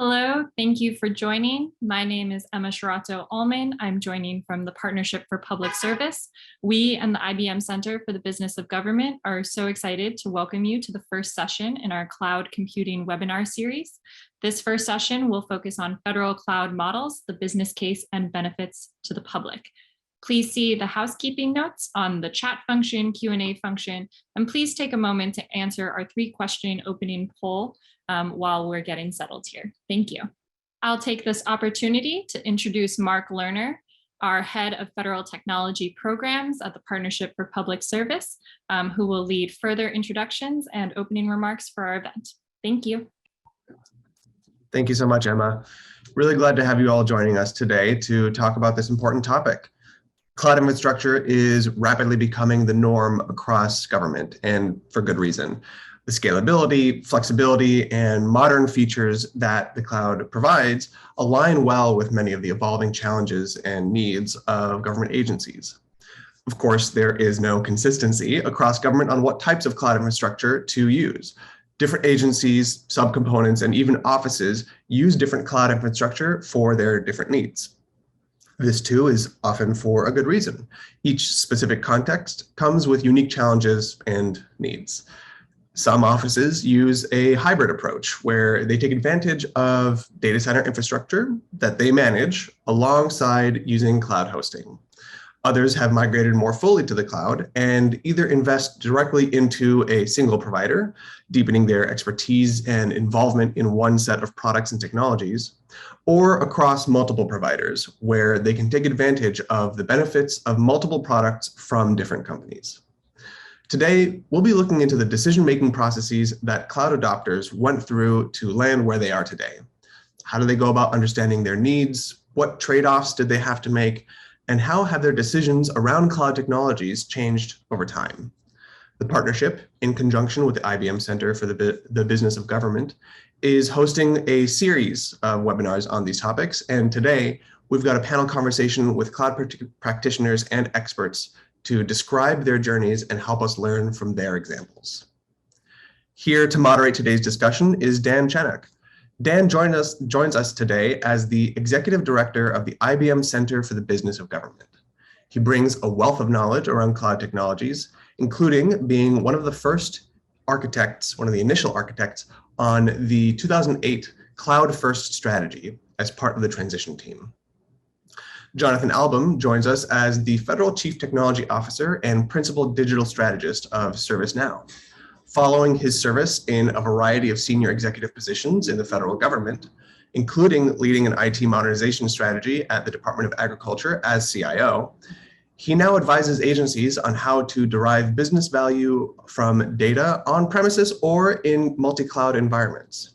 Hello, thank you for joining. My name is Emma Shirato-Ullman. I'm joining from the Partnership for Public Service. We and the IBM Center for the Business of Government are so excited to welcome you to the first session in our cloud computing webinar series. This first session will focus on federal cloud models, the business case, and benefits to the public. Please see the housekeeping notes on the chat function, Q&A function, and please take a moment to answer our 3-question opening poll while we're getting settled here. Thank you. I'll take this opportunity to introduce Mark Lerner, our head of federal technology programs at the Partnership for Public Service, who will lead further introductions and opening remarks for our event. Thank you. Thank you so much, Emma. Really glad to have you all joining us today to talk about this important topic. Cloud infrastructure is rapidly becoming the norm across government, and for good reason. The scalability, flexibility, and modern features that the cloud provides align well with many of the evolving challenges and needs of government agencies. Of course, there is no consistency across government on what types of cloud infrastructure to use. Different agencies, subcomponents, and even offices use different cloud infrastructure for their different needs. This too is often for a good reason. Each specific context comes with unique challenges and needs. Some offices use a hybrid approach where they take advantage of data center infrastructure that they manage alongside using cloud hosting. Others have migrated more fully to the cloud and either invest directly into a single provider, deepening their expertise and involvement in one set of products and technologies, or across multiple providers where they can take advantage of the benefits of multiple products from different companies. Today, we'll be looking into the decision-making processes that cloud adopters went through to land where they are today. How do they go about understanding their needs? What trade-offs did they have to make? And how have their decisions around cloud technologies changed over time? The partnership, in conjunction with the IBM Center for the Business of Government, is hosting a series of webinars on these topics. And today, we've got a panel conversation with cloud practitioners and experts to describe their journeys and help us learn from their examples. Here to moderate today's discussion is Dan Chenek. Dan joins us today as the Executive Director of the IBM Center for the Business of Government. He brings a wealth of knowledge around cloud technologies, including being one of the first architects, one of the initial architects on the 2008 Cloud First strategy as part of the transition team. Jonathan Album joins us as the Federal Chief Technology Officer and Principal Digital Strategist of ServiceNow. Following his service in a variety of senior executive positions in the federal government, including leading an IT modernization strategy at the Department of Agriculture as CIO, he now advises agencies on how to derive business value from data on premises or in multi-cloud environments.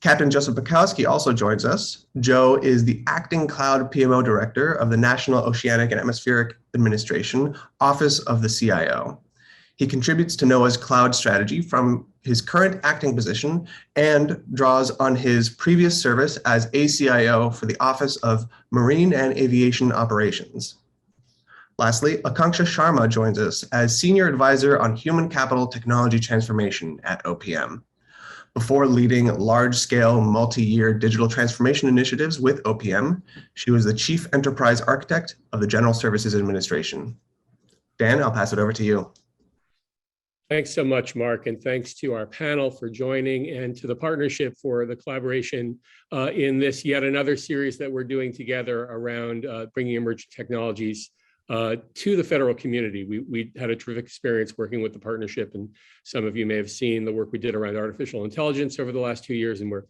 Captain Joseph Bukowski also joins us. Joe is the Acting Cloud PMO Director of the National Oceanic and Atmospheric Administration, Office of the CIO. He contributes to NOAA's cloud strategy from his current acting position and draws on his previous service as ACIO for the Office of Marine and Aviation Operations. Lastly, Akanksha Sharma joins us as Senior Advisor on Human Capital Technology Transformation at OPM. Before leading large-scale, multi-year digital transformation initiatives with OPM, she was the Chief Enterprise Architect of the General Services Administration. Dan, I'll pass it over to you. Thanks so much, Mark, and thanks to our panel for joining and to the partnership for the collaboration in this yet another series that we're doing together around bringing emerging technologies to the federal community. We had a terrific experience working with the partnership, and some of you may have seen the work we did around artificial intelligence over the last 2 years, and we're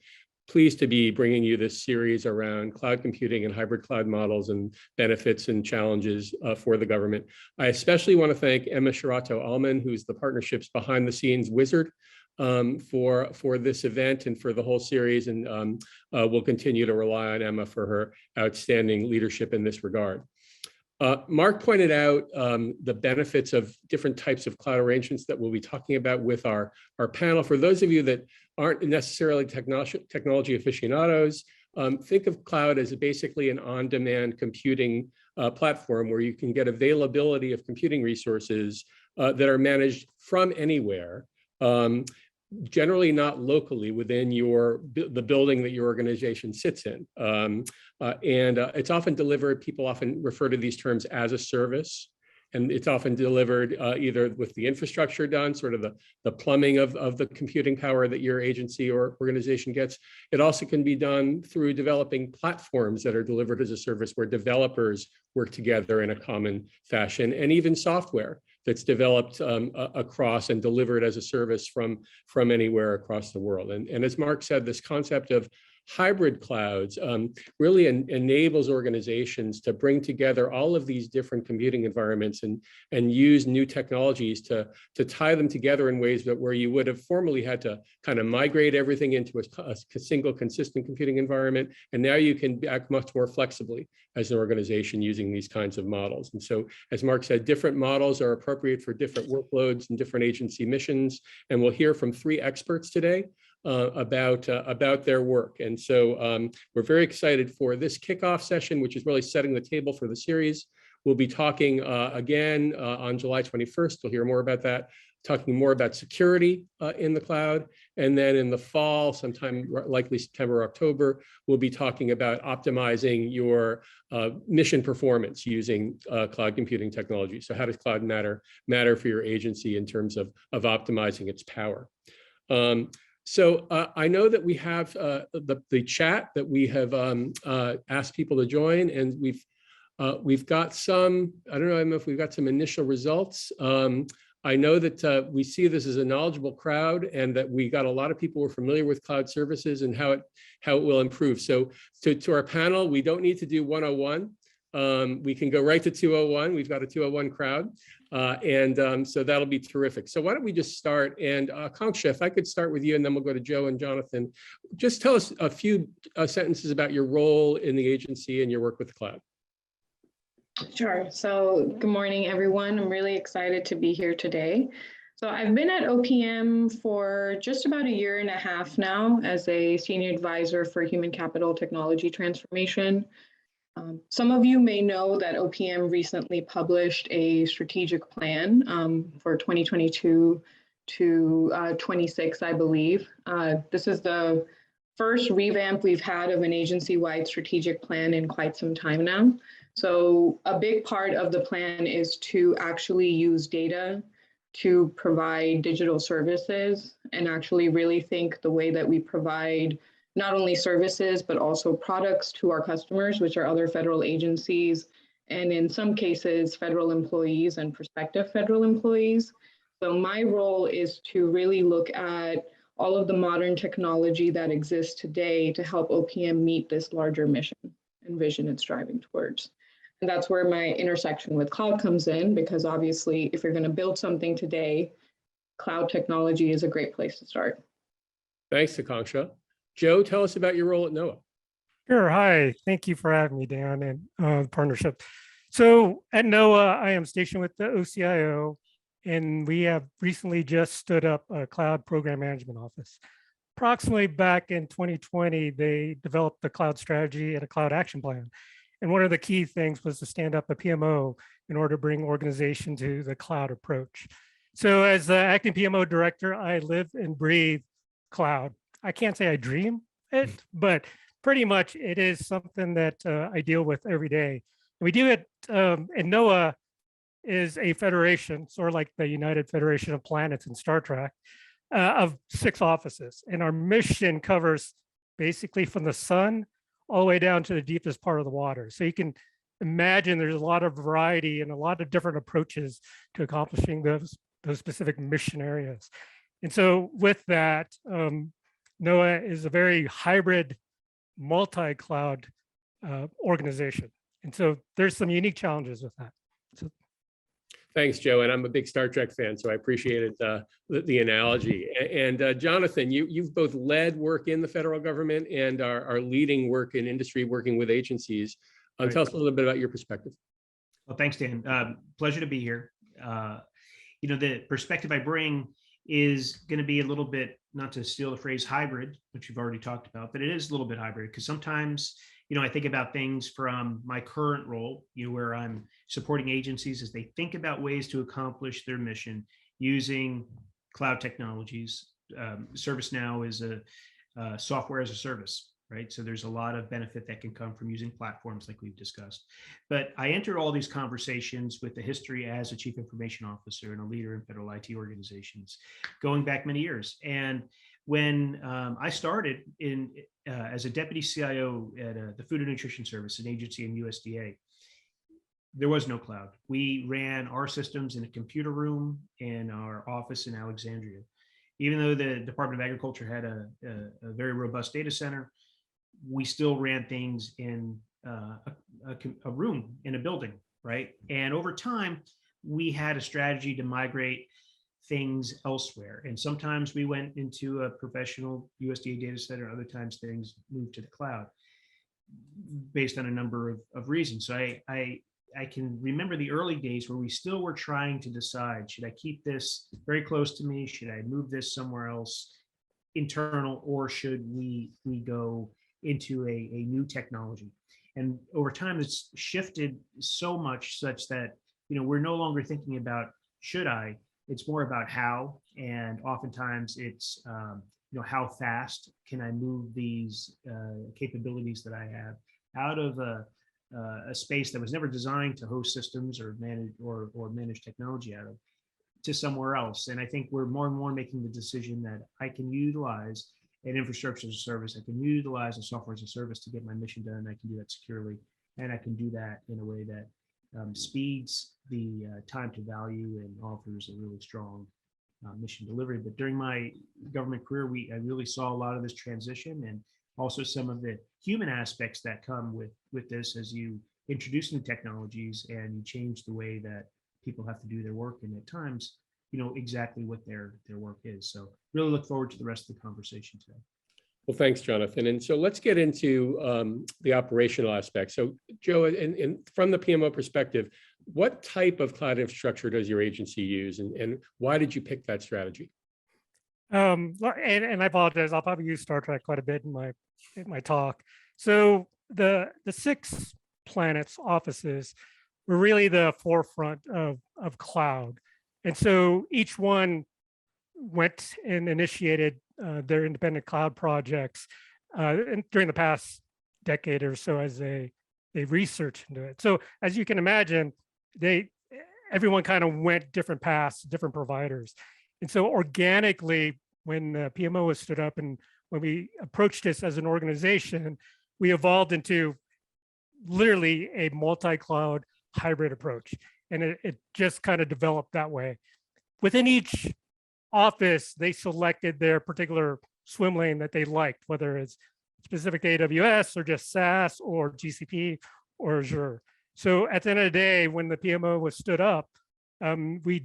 pleased to be bringing you this series around cloud computing and hybrid cloud models and benefits and challenges for the government. I especially want to thank Emma Shirato-Ullman, who's the partnership's behind the scenes wizard for this event and for the whole series, and we'll continue to rely on Emma for her outstanding leadership in this regard. Mark pointed out the benefits of different types of cloud arrangements that we'll be talking about with our panel. For those of you that aren't necessarily technology aficionados, think of cloud as basically an on-demand computing platform where you can get availability of computing resources that are managed from anywhere. generally not locally within the building that your organization sits in. It's often delivered, people often refer to these terms as a service. And it's often delivered either with the infrastructure done, sort of the plumbing of the computing power that your agency or organization gets. It also can be done through developing platforms that are delivered as a service where developers work together in a common fashion, and even software that's developed across and delivered as a service from anywhere across the world. And as Mark said, this concept of hybrid clouds really enables organizations to bring together all of these different computing environments and use new technologies to tie them together in ways that where you would have formerly had to kind of migrate everything into a single consistent computing environment. And now you can act much more flexibly as an organization using these kinds of models. And so, as Mark said, different models are appropriate for different workloads and different agency missions. And we'll hear from 3 experts today about their work. And so we're very excited for this kickoff session, which is really setting the table for the series. We'll be talking again on July 21st. You'll hear more about that, talking more about security in the cloud. And then in the fall, sometime likely September, or October, we'll be talking about optimizing your mission performance using cloud computing technology. So how does cloud matter for your agency in terms of optimizing its power? So I know that we have the chat that we have asked people to join, and we've got some, I don't know if we've got some initial results. I know that we see this as a knowledgeable crowd, and that we got a lot of people who are familiar with cloud services and how it will improve. So to our panel, we don't need to do 101. We can go right to 201. We've got a 201 crowd. So that'll be terrific. So why don't we just start? And Conksha, if I could start with you, and then we'll go to Joe and Jonathan. Just tell us a few sentences about your role in the agency and your work with the cloud. Sure. So good morning, everyone. I'm really excited to be here today. So I've been at OPM for just about 1.5 years now as a senior advisor for human capital technology transformation. Some of you may know that OPM recently published a strategic plan for 2022 to 26, I believe. This is the first revamp we've had of an agency-wide strategic plan in quite some time now. So a big part of the plan is to actually use data to provide digital services and actually really think the way that we provide not only services, but also products to our customers, which are other federal agencies, and in some cases, federal employees and prospective federal employees. So my role is to really look at all of the modern technology that exists today to help OPM meet this larger mission and vision it's driving towards. And that's where my intersection with cloud comes in, because obviously, if you're going to build something today, cloud technology is a great place to start. Thanks, Conksha. Joe, tell us about your role at NOAA. Sure. Hi. Thank you for having me, Dan, and the partnership. So at NOAA, I am stationed with the OCIO, and we have recently just stood up a cloud program management office. Approximately back in 2020, they developed the cloud strategy and a cloud action plan. And one of the key things was to stand up a PMO in order to bring organization to the cloud approach. So as the acting PMO director, I live and breathe cloud. I can't say I dream it, but pretty much it is something that I deal with every day. We do it, and NOAA is a federation, sort of like the United Federation of Planets in Star Trek, of 6 offices. And our mission covers basically from the sun all the way down to the deepest part of the water. So you can imagine there's a lot of variety and a lot of different approaches to accomplishing those specific mission areas. And so with that, NOAA is a very hybrid, multi-cloud organization. And so there's some unique challenges with that. So, thanks, Joe. And I'm a big Star Trek fan, so I appreciated the analogy. And Jonathan, you've both led work in the federal government and are leading work in industry, working with agencies. Right. Tell us a little bit about your perspective. Well, thanks, Dan. Pleasure to be here. The perspective I bring is going to be a little bit, not to steal the phrase hybrid, which you've already talked about, but it is a little bit hybrid because sometimes, I think about things from my current role, where I'm supporting agencies as they think about ways to accomplish their mission using cloud technologies, ServiceNow is a software as a service, right? So there's a lot of benefit that can come from using platforms like we've discussed. But I entered all these conversations with a history as a chief information officer and a leader in federal IT organizations, going back many years. And when I started as a deputy CIO at the Food and Nutrition Service, an agency in USDA, there was no cloud. We ran our systems in a computer room in our office in Alexandria. Even though the Department of Agriculture had a very robust data center, we still ran things in a room in a building, right? And over time, we had a strategy to migrate things elsewhere. And sometimes we went into a professional USDA data center, other times things moved to the cloud based on a number of reasons. So I can remember the early days where we still were trying to decide, should I keep this very close to me? Should I move this somewhere else internal, or should we go into a new technology? And over time, it's shifted so much such that, we're no longer thinking about should I, it's more about how, and oftentimes it's, how fast can I move these capabilities that I have out of a space that was never designed to host systems or manage technology out of, to somewhere else. And I think we're more and more making the decision that I can utilize an infrastructure as a service. I can utilize a software as a service to get my mission done. I can do that securely, and I can do that in a way that speeds the time to value and offers a really strong mission delivery. But during my government career, I really saw a lot of this transition, and also some of the human aspects that come with this as you introduce new technologies and you change the way that people have to do their work, and at times, exactly what their work is. So really look forward to the rest of the conversation today. Well, thanks, Jonathan. And so let's get into the operational aspect. So Joe, from the PMO perspective, what type of cloud infrastructure does your agency use, and why did you pick that strategy? And I apologize, I'll probably use Star Trek quite a bit in my talk. So the 6 planets offices were really the forefront of cloud. And so each one went and initiated their independent cloud projects during the past decade or so as they researched into it. So as you can imagine, everyone kind of went different paths, different providers. And so organically, when PMO was stood up and when we approached this as an organization, we evolved into literally a multi-cloud hybrid approach. And it just kind of developed that way. Within each office, they selected their particular swim lane that they liked, whether it's specific to AWS or just SaaS or GCP or Azure. So at the end of the day, when the PMO was stood up, we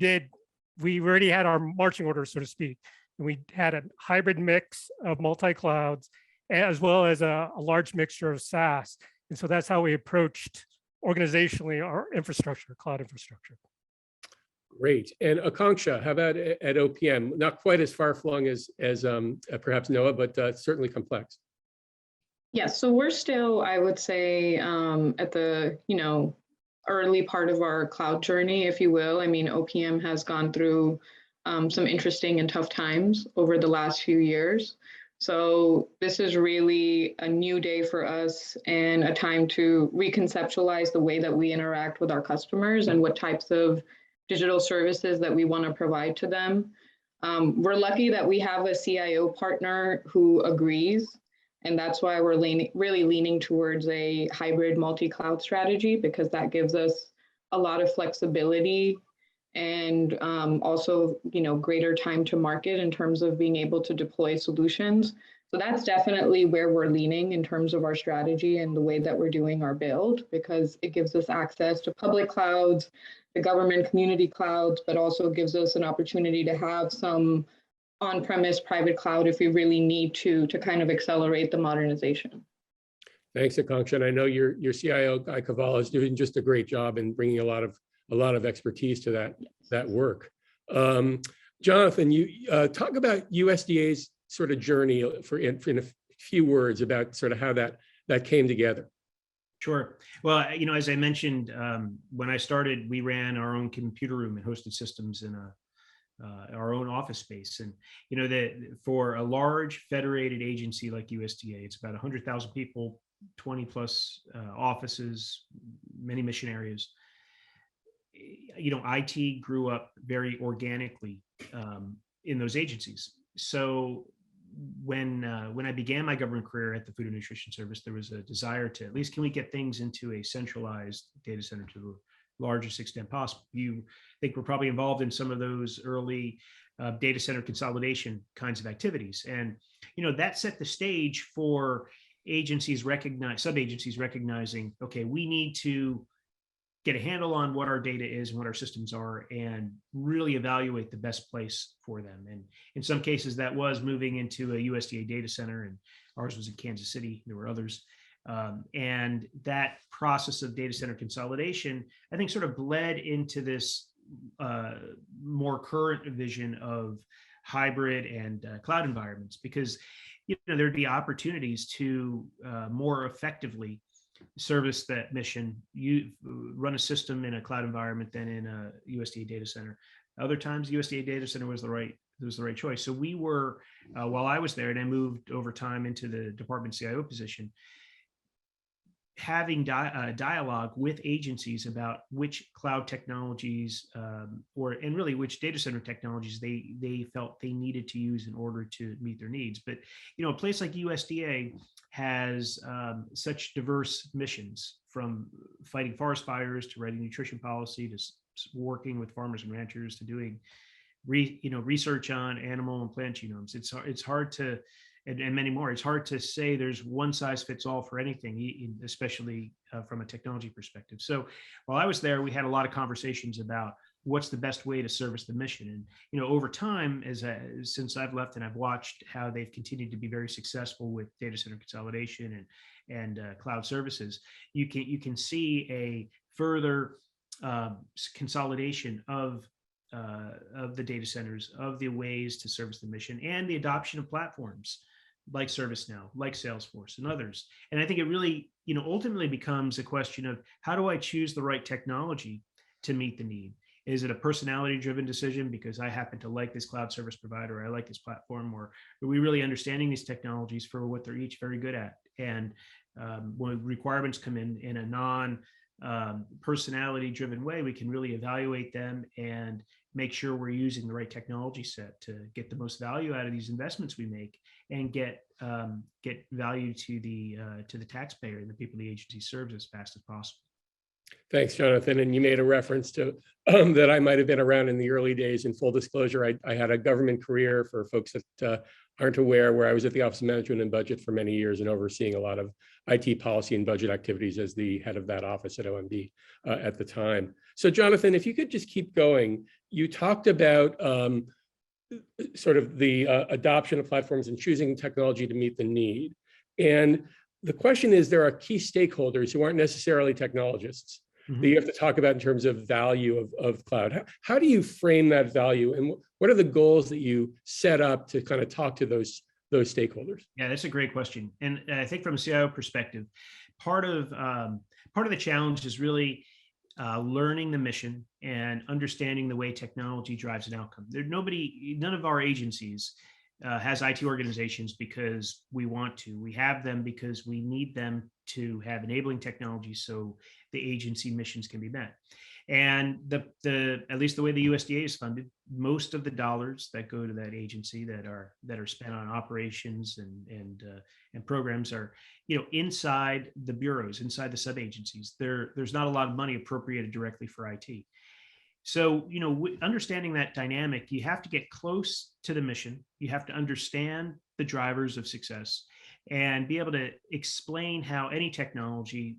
already had our marching orders, so to speak. And we had a hybrid mix of multi-clouds as well as a large mixture of SaaS. And so that's how we approached organizationally our infrastructure, cloud infrastructure. Great. And Akanksha, how about at OPM? Not quite as far flung as perhaps NOAA, but certainly complex. Yes, so we're still, I would say, at the early part of our cloud journey, if you will. I mean, OPM has gone through some interesting and tough times over the last few years. So this is really a new day for us and a time to reconceptualize the way that we interact with our customers and what types of digital services that we want to provide to them. We're lucky that we have a CIO partner who agrees, and that's why we're really leaning towards a hybrid multi-cloud strategy, because that gives us a lot of flexibility and also, greater time to market in terms of being able to deploy solutions. So that's definitely where we're leaning in terms of our strategy and the way that we're doing our build, because it gives us access to public clouds, the government community clouds, but also gives us an opportunity to have some on-premise private cloud if we really need to kind of accelerate the modernization. Thanks, Akanksha. And I know your CIO, Guy Cavallo, is doing just a great job in bringing a lot of expertise to that work. Jonathan, you talk about USDA's sort of journey in a few words about sort of how that came together. Sure. Well, as I mentioned, when I started, we ran our own computer room and hosted systems in our own office space. And, for a large federated agency like USDA, it's about 100,000 people, 20 plus offices, many mission areas. IT grew up very organically in those agencies. So when I began my government career at the Food and Nutrition Service, there was a desire to at least, can we get things into a centralized data center to the largest extent possible? You think we're probably involved in some of those early data center consolidation kinds of activities. And, that set the stage for sub-agencies recognizing, okay, we need to get a handle on what our data is and what our systems are, and really evaluate the best place for them. And in some cases, that was moving into a USDA data center, and ours was in Kansas City. There were others. And that process of data center consolidation, I think, sort of bled into this more current vision of hybrid and cloud environments, because there'd be opportunities to more effectively service that mission. You run a system in a cloud environment than in a USDA data center. Other times, USDA data center was the right choice. So we were, while I was there, and I moved over time into the department CIO position, having dialogue with agencies about which cloud technologies and really which data center technologies they felt they needed to use in order to meet their needs. But a place like USDA has such diverse missions, from fighting forest fires to writing nutrition policy to working with farmers and ranchers to doing research on animal and plant genomes. It's hard to, and many more. It's hard to say there's one size fits all for anything, especially from a technology perspective. So while I was there, we had a lot of conversations about what's the best way to service the mission. And over time, since I've left, and I've watched how they've continued to be very successful with data center consolidation and cloud services, you can see a further consolidation of the data centers, of the ways to service the mission, and the adoption of platforms like ServiceNow, like Salesforce, and others. And I think it really, ultimately becomes a question of, how do I choose the right technology to meet the need? Is it a personality-driven decision because I happen to like this cloud service provider, or I like this platform, or are we really understanding these technologies for what they're each very good at? And when requirements come in a non-personality-driven way, we can really evaluate them and make sure we're using the right technology set to get the most value out of these investments we make, and get value to the taxpayer and the people the agency serves as fast as possible. Thanks, Jonathan. And you made a reference to that I might have been around in the early days. In full disclosure, I had a government career, for folks that aren't aware, where I was at the Office of Management and Budget for many years and overseeing a lot of IT policy and budget activities as the head of that office at OMB at the time. So Jonathan, if you could just keep going, you talked about sort of the adoption of platforms and choosing technology to meet the need. And the question is, there are key stakeholders who aren't necessarily technologists that you have to talk about in terms of value of cloud. How do you frame that value, and what are the goals that you set up to kind of talk to those stakeholders? Yeah, that's a great question. And I think from a CIO perspective, part of the challenge is really learning the mission and understanding the way technology drives an outcome. None of our agencies has IT organizations because we want to. We have them because we need them to have enabling technology so the agency missions can be met. And at least the way the USDA is funded, most of the dollars that go to that agency that are spent on operations and programs are, inside the bureaus, inside the sub-agencies. There's not a lot of money appropriated directly for IT. So, understanding that dynamic, you have to get close to the mission. You have to understand the drivers of success and be able to explain how any technology,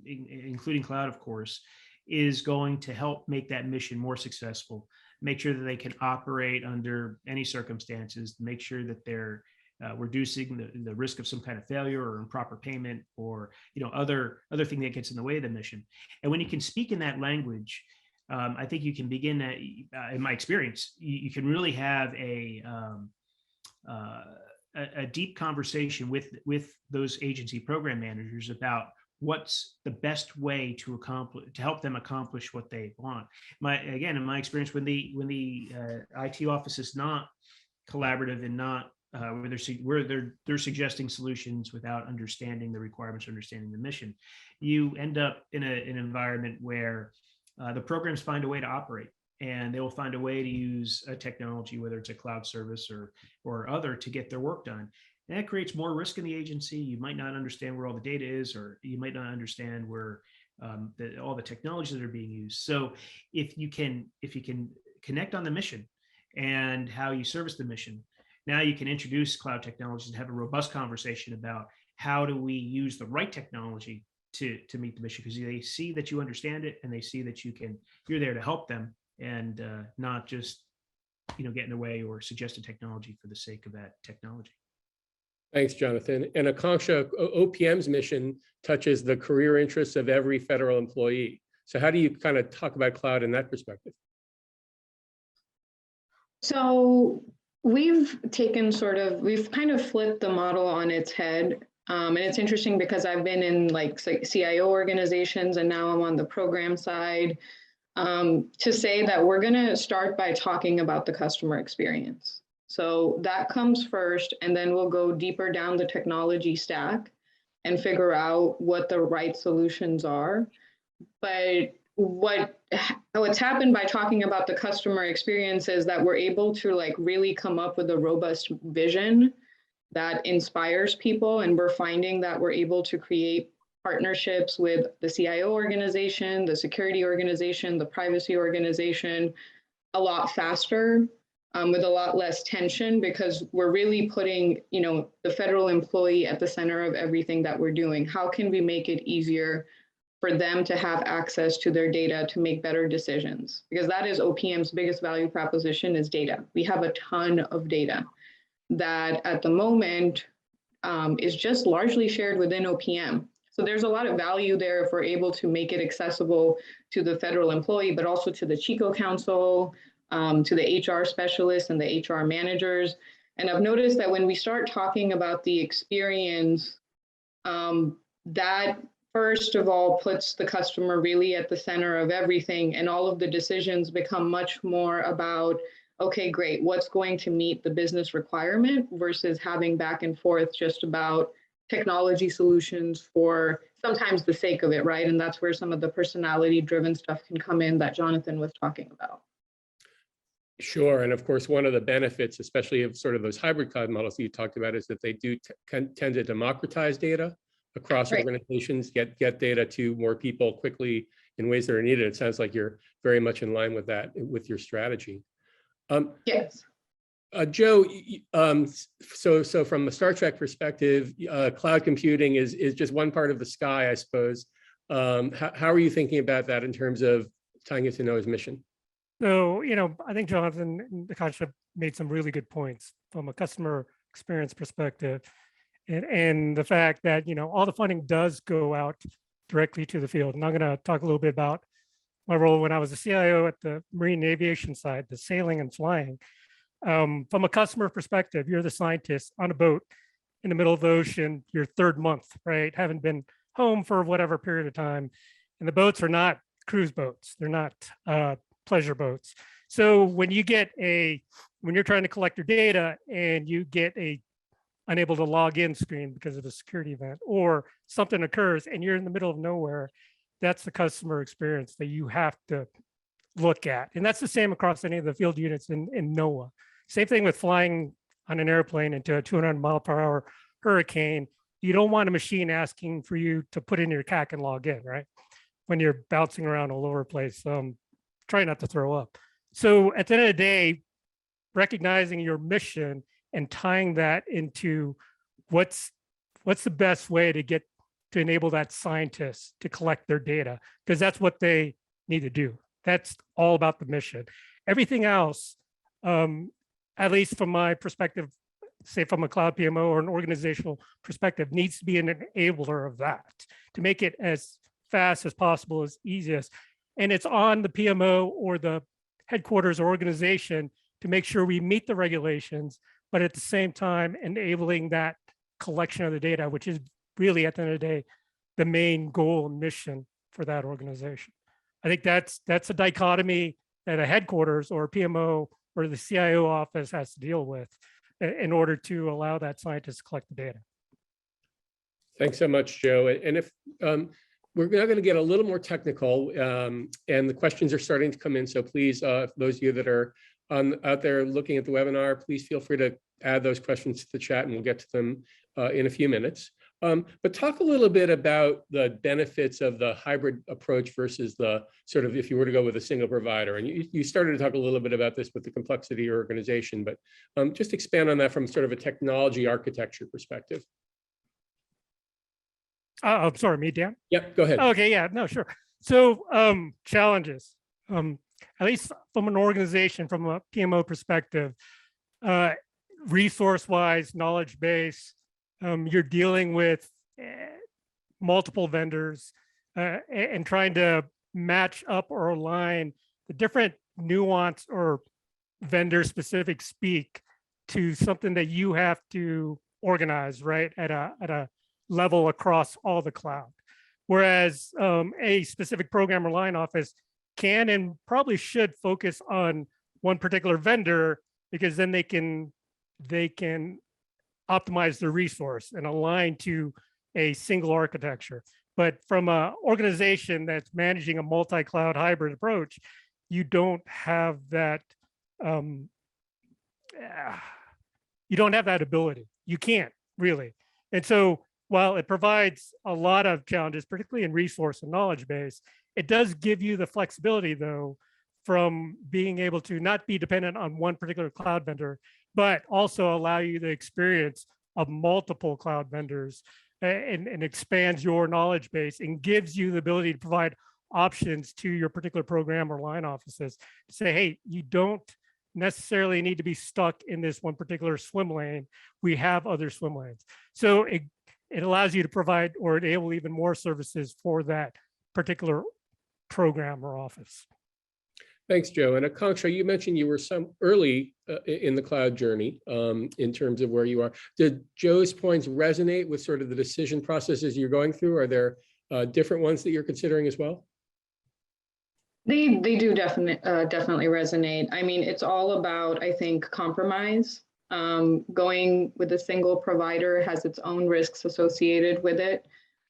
including cloud, of course, is going to help make that mission more successful, make sure that they can operate under any circumstances, make sure that they're reducing the risk of some kind of failure or improper payment, or other thing that gets in the way of the mission. And when you can speak in that language, I think you can begin, in my experience, you can really have a deep conversation with those agency program managers about what's the best way to help them accomplish what they want. Again, in my experience, when the IT office is not collaborative and not where they're suggesting solutions without understanding the requirements, understanding the mission, you end up in an environment where the programs find a way to operate, and they will find a way to use a technology, whether it's a cloud service or other, to get their work done. And that creates more risk in the agency. You might not understand where all the data is, or you might not understand where all the technologies that are being used. So if you can connect on the mission and how you service the mission, now you can introduce cloud technologies and have a robust conversation about how do we use the right technology to meet the mission, because they see that you understand it, and they see that you're there to help them, and not just get in the way or suggest a technology for the sake of that technology. Thanks, Jonathan. And Akanksha, OPM's mission touches the career interests of every federal employee. So how do you kind of talk about cloud in that perspective? So we've kind of flipped the model on its head. And it's interesting because I've been in like CIO organizations, and now I'm on the program side, to say that we're going to start by talking about the customer experience. So that comes first, and then we'll go deeper down the technology stack and figure out what the right solutions are. But what's happened by talking about the customer experience is that we're able to like really come up with a robust vision that inspires people. And we're finding that we're able to create partnerships with the CIO organization, the security organization, the privacy organization a lot faster, with a lot less tension, because we're really putting, the federal employee at the center of everything that we're doing. How can we make it easier for them to have access to their data to make better decisions? Because that is OPM's biggest value proposition, is data. We have a ton of data that at the moment is just largely shared within OPM. So there's a lot of value there if we're able to make it accessible to the federal employee, but also to the Chico Council, to the HR specialists and the HR managers. And I've noticed that when we start talking about the experience, that first of all puts the customer really at the center of everything, and all of the decisions become much more about, okay, great, what's going to meet the business requirement, versus having back and forth just about technology solutions for sometimes the sake of it, right? And that's where some of the personality-driven stuff can come in that Jonathan was talking about. Sure. And of course, one of the benefits, especially of sort of those hybrid cloud models that you talked about, is that they do tend to democratize data across organizations, get data to more people quickly in ways that are needed. It sounds like you're very much in line with that, with your strategy. Yes. Joe, so from a Star Trek perspective, cloud computing is just one part of the sky, I suppose. How are you thinking about that in terms of tying it to Noah's mission? So, I think Jonathan and Akanksha made some really good points from a customer experience perspective, and the fact that, all the funding does go out directly to the field. And I'm going to talk a little bit about my role when I was a CIO at the Marine Aviation side, the sailing and flying. From a customer perspective, you're the scientist on a boat in the middle of the ocean, your third month, right? Haven't been home for whatever period of time. And the boats are not cruise boats. They're not pleasure boats. So when you're trying to collect your data and you get unable to log in screen because of a security event, or something occurs and you're in the middle of nowhere, that's the customer experience that you have to look at. And that's the same across any of the field units in NOAA. Same thing with flying on an airplane into a 200-mile-per-hour hurricane. You don't want a machine asking for you to put in your CAC and log in, right? When you're bouncing around all over the place. Try not to throw up. So at the end of the day, recognizing your mission and tying that into what's the best way to enable that scientist to collect their data, because that's what they need to do. That's all about the mission. Everything else, at least from my perspective, say from a cloud PMO or an organizational perspective, needs to be an enabler of that to make it as fast as possible, as easy as, and it's on the PMO or the headquarters or organization to make sure we meet the regulations, but at the same time enabling that collection of the data, which is really at the end of the day, the main goal and mission for that organization. I think that's a dichotomy that a headquarters or a PMO or the CIO office has to deal with in order to allow that scientist to collect the data. Thanks so much, Joe. And if we're now going to get a little more technical, and the questions are starting to come in. So please, those of you that are out there looking at the webinar, please feel free to add those questions to the chat, and we'll get to them in a few minutes. But talk a little bit about the benefits of the hybrid approach versus the sort of, if you were to go with a single provider. And you started to talk a little bit about this with the complexity of your organization, but just expand on that from sort of a technology architecture perspective. I'm sorry, me, Dan? Yep, go ahead. Okay, yeah, no, sure. So challenges, at least from an organization, from a PMO perspective, resource-wise, knowledge base, you're dealing with multiple vendors and trying to match up or align the different nuance or vendor-specific speak to something that you have to organize, right, at a level across all the cloud. Whereas a specific program or line office can and probably should focus on one particular vendor, because then they can optimize their resource and align to a single architecture. But from an organization that's managing a multi-cloud hybrid approach, you don't have that. You don't have that ability. You can't really. And so while it provides a lot of challenges, particularly in resource and knowledge base, it does give you the flexibility, though, from being able to not be dependent on one particular cloud vendor, but also allow you the experience of multiple cloud vendors, and expands your knowledge base and gives you the ability to provide options to your particular program or line offices to say, hey, you don't necessarily need to be stuck in this one particular swim lane. We have other swim lanes. So it allows you to provide or enable even more services for that particular program or office. Thanks, Joe. And Akanksha, you mentioned you were some early in the cloud journey in terms of where you are. Did Joe's points resonate with sort of the decision processes you're going through? Are there different ones that you're considering as well? They do definitely resonate. I mean, it's all about, I think, compromise. Going with a single provider has its own risks associated with it.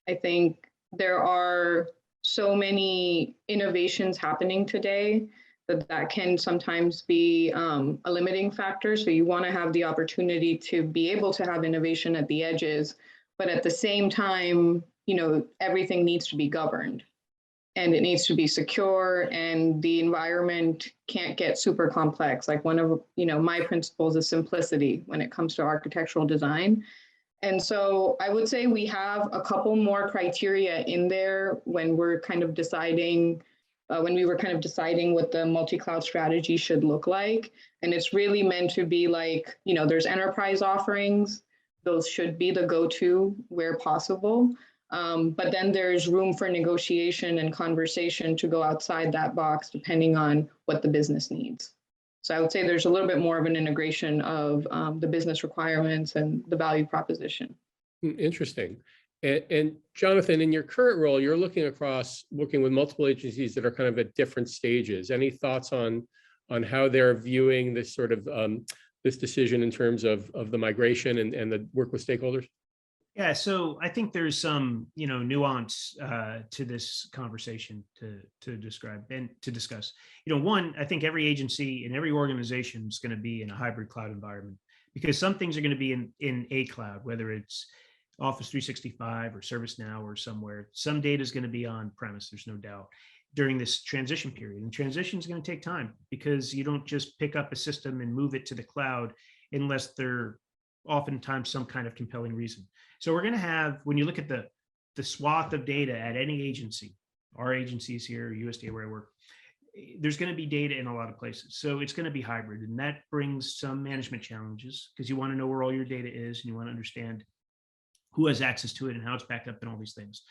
I think there are so many innovations happening today that can sometimes be a limiting factor. So you want to have the opportunity to be able to have innovation at the edges, but at the same time, you know, everything needs to be governed and it needs to be secure, and the environment can't get super complex. Like one of, you know, my principles is simplicity when it comes to architectural design. And so I would say we have a couple more criteria in there when we're kind of deciding, when we were kind of deciding what the multi-cloud strategy should look like. And it's really meant to be like, you know, there's enterprise offerings. Those should be the go-to where possible. But then there's room for negotiation and conversation to go outside that box, depending on what the business needs. So I would say there's a little bit more of an integration of the business requirements and the value proposition. Interesting. And Jonathan, in your current role, you're looking across, working with multiple agencies that are kind of at different stages. Any thoughts on how they're viewing this sort of this decision in terms of the migration and the work with stakeholders? Yeah, so I think there's some, you know, nuance to this conversation to describe and to discuss. You know, one, I think every agency and every organization is going to be in a hybrid cloud environment, because some things are going to be in a cloud, whether it's Office 365 or ServiceNow or somewhere. Some data is going to be on premise, there's no doubt, during this transition period. And transition is going to take time, because you don't just pick up a system and move it to the cloud unless there oftentimes some kind of compelling reason. So we're going to have, when you look at the swath of data at any agency, our agencies here, USDA where I work, there's going to be data in a lot of places. So it's going to be hybrid, and that brings some management challenges, because you want to know where all your data is and you want to understand who has access to it and how it's backed up and all these things.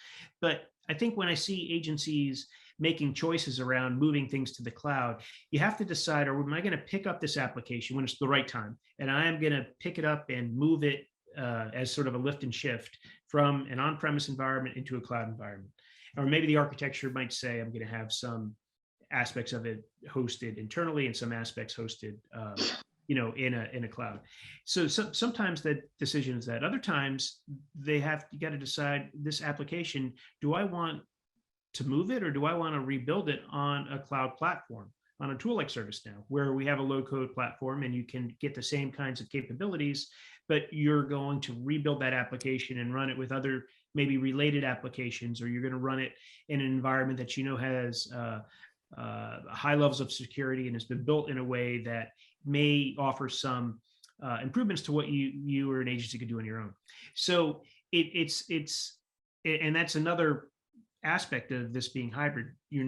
But I think when I see agencies making choices around moving things to the cloud, you have to decide, or am I going to pick up this application when it's the right time? And I am going to pick it up and move it as sort of a lift and shift from an on-premise environment into a cloud environment. Or maybe the architecture might say, I'm going to have some aspects of it hosted internally and some aspects hosted in a cloud. So sometimes that decision is that. Other times you got to decide, this application, do I want to move it or do I want to rebuild it on a cloud platform, on a tool like ServiceNow, where we have a low-code platform and you can get the same kinds of capabilities, but you're going to rebuild that application and run it with other maybe related applications, or you're going to run it in an environment that has high levels of security and has been built in a way that may offer some improvements to what you or an agency could do on your own. So and that's another aspect of this being hybrid. You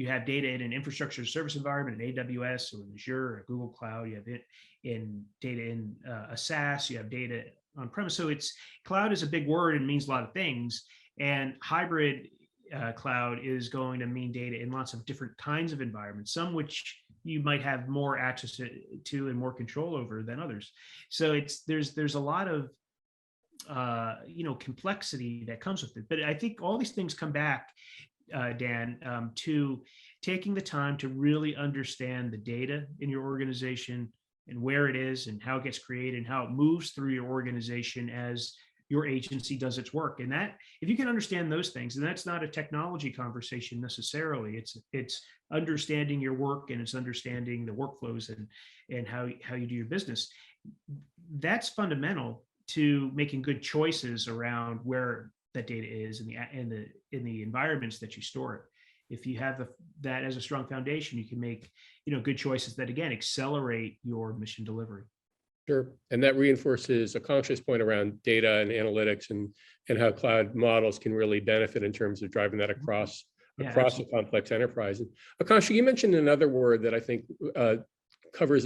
have data in an infrastructure service environment, in AWS or in Azure or Google Cloud. You have it in data in a SaaS. You have data on premise. So cloud is a big word and means a lot of things. And hybrid cloud is going to mean data in lots of different kinds of environments, some which you might have more access to and more control over than others. So there's a lot of complexity that comes with it. But I think all these things come back, Dan, to taking the time to really understand the data in your organization and where it is and how it gets created and how it moves through your organization as your agency does its work. And that, if you can understand those things, and that's not a technology conversation necessarily, it's understanding your work and it's understanding the workflows and how you do your business. That's fundamental to making good choices around where that data is in the environments that you store it. If you have that as a strong foundation, you can make good choices that again accelerate your mission delivery. Sure, and that reinforces a conscious point around data and analytics and how cloud models can really benefit in terms of driving that across a complex enterprise. And Akansha, you mentioned another word that I think covers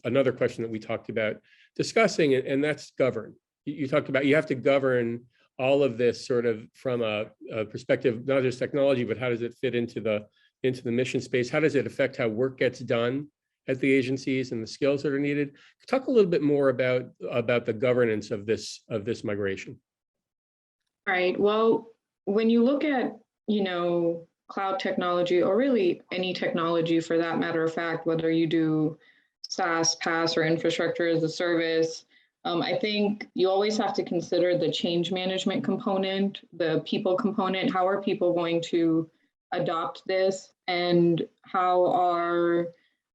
another question that we talked about discussing, and that's govern. You talked about you have to govern all of this sort of from a perspective, not just technology, but how does it fit into the mission space? How does it affect how work gets done at the agencies and the skills that are needed? Talk a little bit more about the governance of this migration. Right. Well, when you look at, cloud technology, or really any technology for that matter of fact, whether you do SaaS, PaaS, or infrastructure as a service, I think you always have to consider the change management component, the people component. How are people going to adopt this, and how are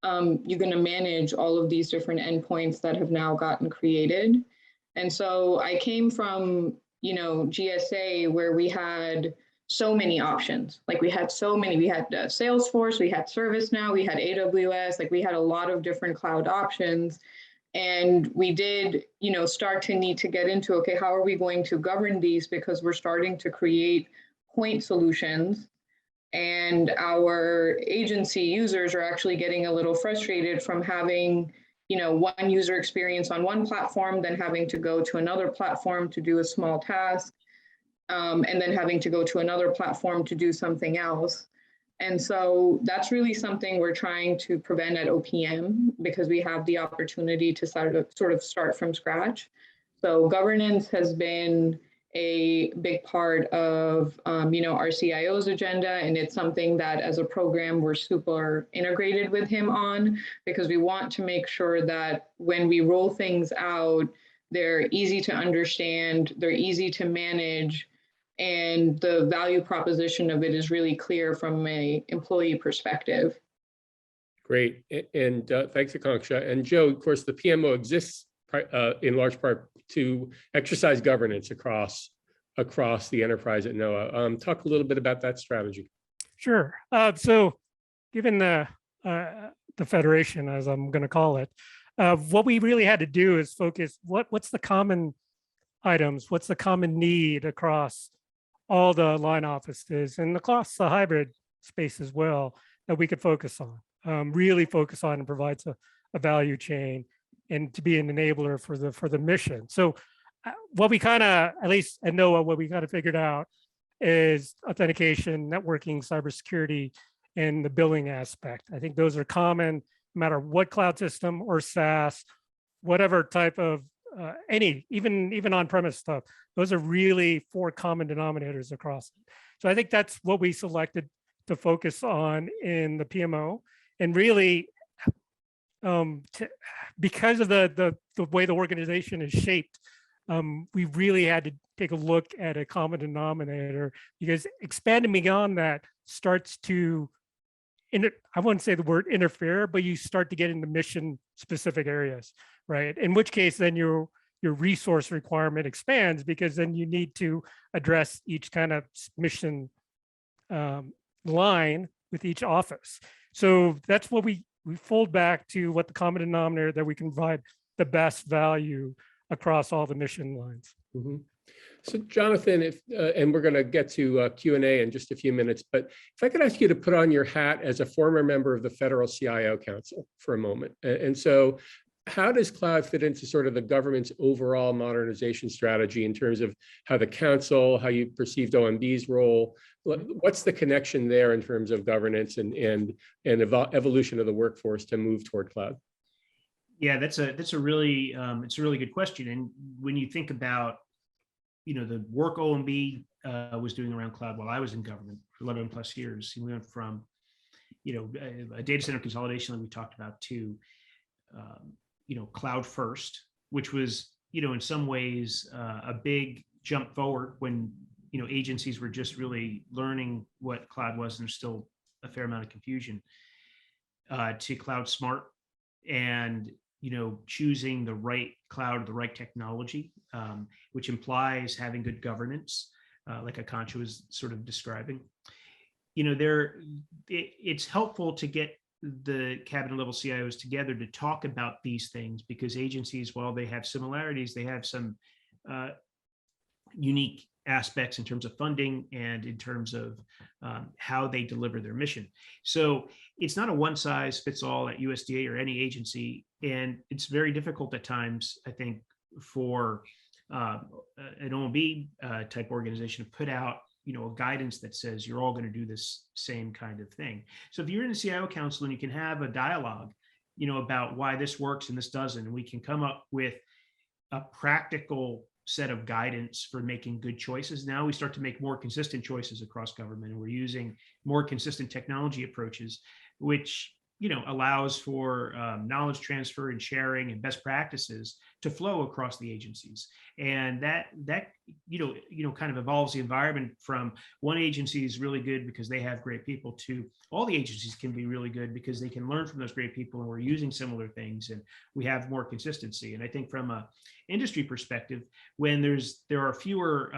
you going to manage all of these different endpoints that have now gotten created? And so I came from, GSA, where we had so many options. Like we had Salesforce, we had ServiceNow, we had AWS, like we had a lot of different cloud options. And we did, start to need to get into, okay, how are we going to govern these? Because we're starting to create point solutions, and our agency users are actually getting a little frustrated from having, one user experience on one platform, then having to go to another platform to do a small task, and then having to go to another platform to do something else. And so that's really something we're trying to prevent at OPM, because we have the opportunity to sort of start from scratch. So governance has been a big part of our CIO's agenda, and it's something that as a program we're super integrated with him on, because we want to make sure that when we roll things out, they're easy to understand, they're easy to manage, and the value proposition of it is really clear from an employee perspective. Great, and thanks, Akansha. And Joe, of course, the PMO exists in large part to exercise governance across the enterprise at NOAA. Talk a little bit about that strategy. Sure. So given the federation, as I'm going to call it, what we really had to do is focus, what's the common items, what's the common need across all the line offices and across the hybrid space as well, that we could focus on, really focus on, and provides a value chain and to be an enabler for the mission. So what we kind of, at least at NOAA, what we kind of figured out is authentication, networking, cybersecurity, and the billing aspect. I think those are common, no matter what cloud system or SaaS, whatever type of even on-premise stuff. Those are really 4 common denominators across. So I think that's what we selected to focus on in the PMO, and really because of the way the organization is shaped, we really had to take a look at a common denominator, because expanding beyond that starts to, I wouldn't say the word interfere, but you start to get into mission specific areas, right? In which case then your resource requirement expands, because then you need to address each kind of mission line with each office. So that's what we fold back to what the common denominator, that we can provide the best value across all the mission lines. Mm-hmm. So Jonathan, and we're going to get to Q&A in just a few minutes, but if I could ask you to put on your hat as a former member of the Federal CIO Council for a moment. And so how does cloud fit into sort of the government's overall modernization strategy in terms of how the council, how you perceived OMB's role? What's the connection there in terms of governance and evolution of the workforce to move toward cloud? Yeah, it's a really good question. And when you think about, the work OMB was doing around cloud while I was in government for 11 plus years, we went from, a data center consolidation that we talked about to, cloud first, which was, in some ways a big jump forward when, agencies were just really learning what cloud was, and there's still a fair amount of confusion, to cloud smart and, choosing the right cloud, the right technology, which implies having good governance, like Akansha was sort of describing. It's helpful to get the cabinet level CIOs together to talk about these things, because agencies, while they have similarities, they have some unique aspects in terms of funding and in terms of how they deliver their mission. So it's not a one size fits all at USDA or any agency. And it's very difficult at times, I think, for an OMB type organization to put out, a guidance that says you're all going to do this same kind of thing. So if you're in the CIO Council and you can have a dialogue, about why this works and this doesn't, and we can come up with a practical set of guidance for making good choices. Now we start to make more consistent choices across government, and we're using more consistent technology approaches, which allows for knowledge transfer and sharing and best practices to flow across the agencies. And that kind of evolves the environment from one agency is really good because they have great people to all the agencies can be really good because they can learn from those great people, and we're using similar things and we have more consistency. And I think from a industry perspective, when there are fewer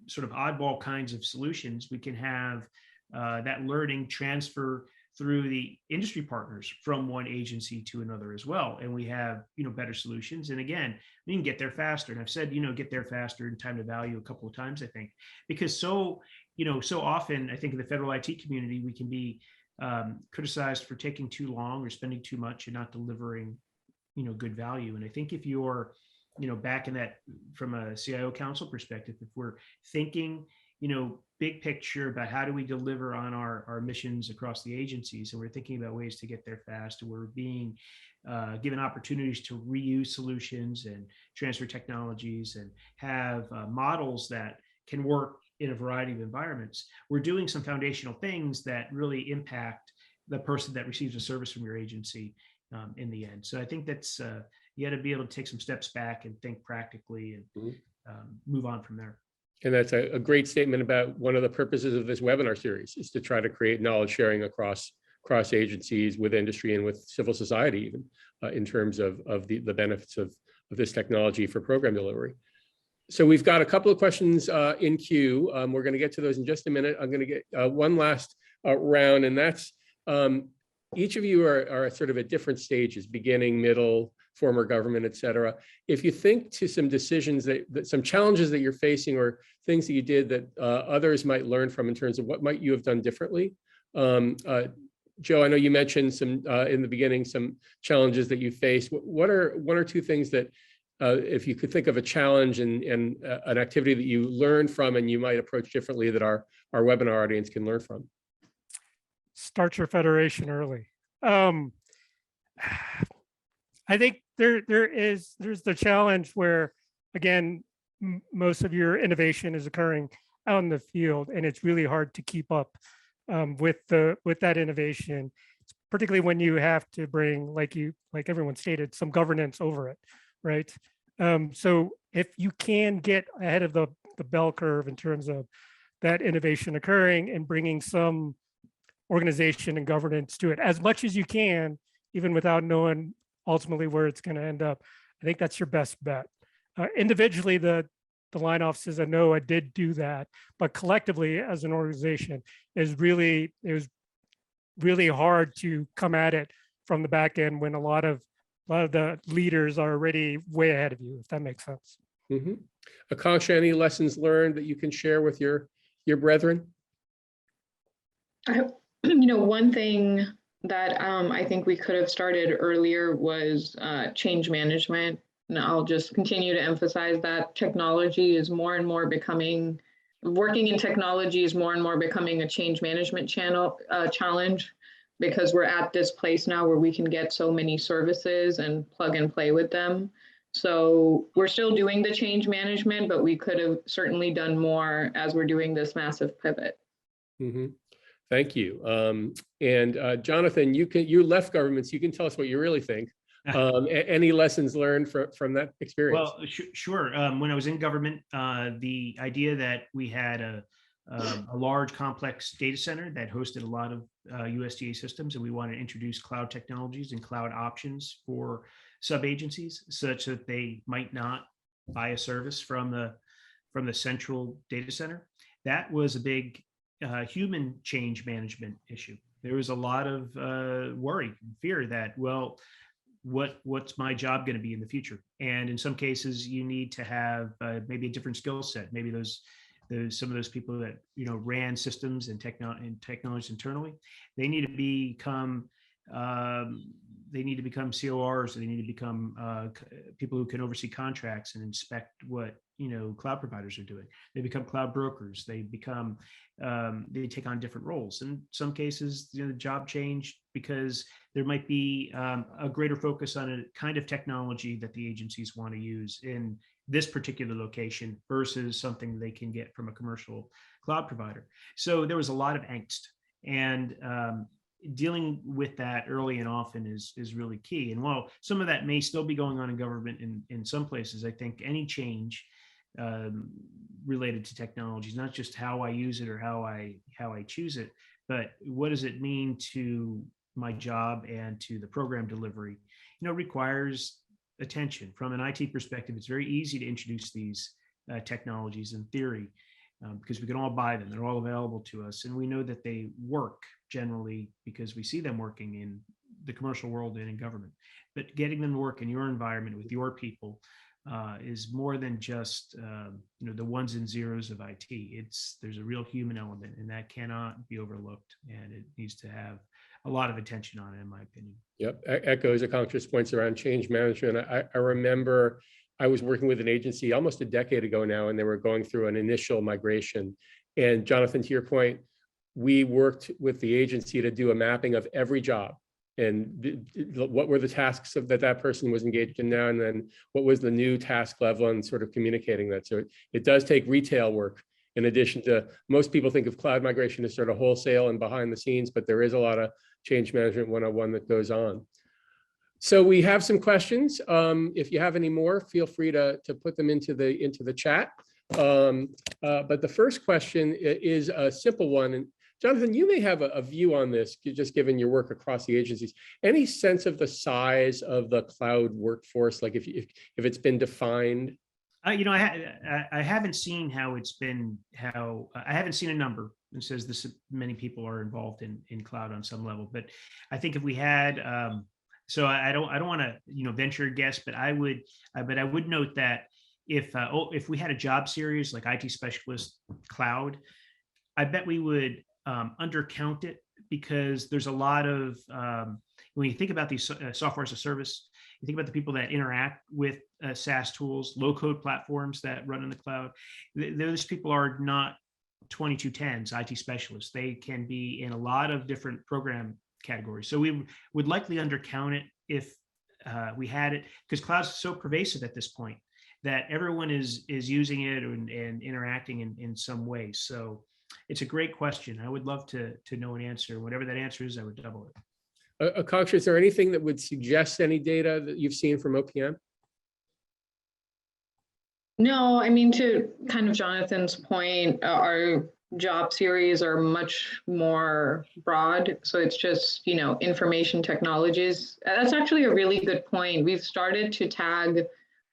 sort of oddball kinds of solutions, we can have that learning transfer through the industry partners from one agency to another as well. And we have, better solutions. And again, we can get there faster. And I've said, get there faster in time to value a couple of times, I think, because so often, I think in the federal IT community, we can be criticized for taking too long or spending too much and not delivering, good value. And I think if you're, back in that from a CIO council perspective, if we're thinking, big picture about how do we deliver on our missions across the agencies, and we're thinking about ways to get there fast, and we're being given opportunities to reuse solutions and transfer technologies and have models that can work in a variety of environments, we're doing some foundational things that really impact the person that receives a service from your agency in the end. So I think that's you got to be able to take some steps back and think practically and move on from there. And that's a great statement about one of the purposes of this webinar series is to try to create knowledge sharing across agencies, with industry and with civil society, even in terms of the benefits of this technology for program delivery. So we've got a couple of questions in queue. We're going to get to those in just a minute. I'm going to get one last round, and that's each of you are sort of at different stages, beginning, middle, former government, et cetera. If you think to some decisions that some challenges that you're facing or things that you did that others might learn from in terms of what might you have done differently. Joe, I know you mentioned some in the beginning, some challenges that you faced. What are one or two things that if you could think of a challenge and an activity that you learned from and you might approach differently that our webinar audience can learn from? Start your federation early. I think there's the challenge where, again, most of your innovation is occurring out in the field, and it's really hard to keep up with that innovation, particularly when you have to bring, like everyone stated, some governance over it, right? So if you can get ahead of the bell curve in terms of that innovation occurring and bringing some organization and governance to it as much as you can, even without knowing ultimately where it's going to end up, I think that's your best bet. Individually, the line offices, I know I did do that, but collectively as an organization it was really hard to come at it from the back end when a lot of the leaders are already way ahead of you, if that makes sense. Mm-hmm. Akanksha, any lessons learned that you can share with your brethren? One thing that I think we could have started earlier was change management. And I'll just continue to emphasize that technology is more and more becoming, working in technology is more and more becoming a change management challenge, because we're at this place now where we can get so many services and plug and play with them. So we're still doing the change management, but we could have certainly done more as we're doing this massive pivot. Mm-hmm. Thank you. And Jonathan, you left government, so you can tell us what you really think. Any lessons learned from that experience? Well, sure. When I was in government, the idea that we had a large complex data center that hosted a lot of USDA systems, and we wanted to introduce cloud technologies and cloud options for sub-agencies such that they might not buy a service from the central data center. That was a big human change management issue. There was a lot of worry and fear that, well, what's my job going to be in the future? And in some cases, you need to have maybe a different skill set. Maybe some of those people that ran systems and technologies internally, they need to become CORs. They need to become people who can oversee contracts and inspect what cloud providers are doing. They become cloud brokers. They take on different roles. In some cases, the job changed because there might be a greater focus on a kind of technology that the agencies want to use in this particular location versus something they can get from a commercial cloud provider. So there was a lot of angst, and dealing with that early and often is really key. And while some of that may still be going on in government in some places, I think any change related to technology is not just how I use it or how I choose it, but what does it mean to my job and to the program delivery. Requires attention. From an IT perspective, it's very easy to introduce these technologies in theory because we can all buy them. They're all available to us, and we know that they work generally because we see them working in the commercial world and in government. But getting them to work in your environment with your people is more than just the ones and zeros of IT. There's a real human element, and that cannot be overlooked, and it needs to have a lot of attention on it, in my opinion. Yep, echoes Akanksha's points around change management. I remember I was working with an agency almost a decade ago now, and they were going through an initial migration. And Jonathan, to your point, we worked with the agency to do a mapping of every job and what were the tasks that person was engaged in now, and then what was the new task level, and sort of communicating that. So it does take retail work. In addition to, most people think of cloud migration as sort of wholesale and behind the scenes, but there is a lot of change management 101 that goes on. So we have some questions. If you have any more, feel free to put them into the chat. But the first question is a simple one. And Jonathan, you may have a view on this, just given your work across the agencies. Any sense of the size of the cloud workforce, like if it's been defined? I haven't seen I haven't seen a number that says this many people are involved in cloud on some level. But I think if we had, so I don't want to venture a guess, but I would note that if we had a job series like IT specialist cloud, I bet we would undercount it, because there's a lot of when you think about these software as a service, you think about the people that interact with SaaS tools, low-code platforms that run in the cloud. Those people are not 2210s IT specialists. They can be in a lot of different program categories. So we would likely undercount it if we had it because cloud's so pervasive at this point that everyone is using it and interacting in some way. So it's a great question. I would love to know an answer. Whatever that answer is, I would double it. Akanksha, is there anything that would suggest any data that you've seen from OPM? No, I mean, to kind of Jonathan's point, our job series are much more broad. So it's just, information technologies. That's actually a really good point. We've started to tag,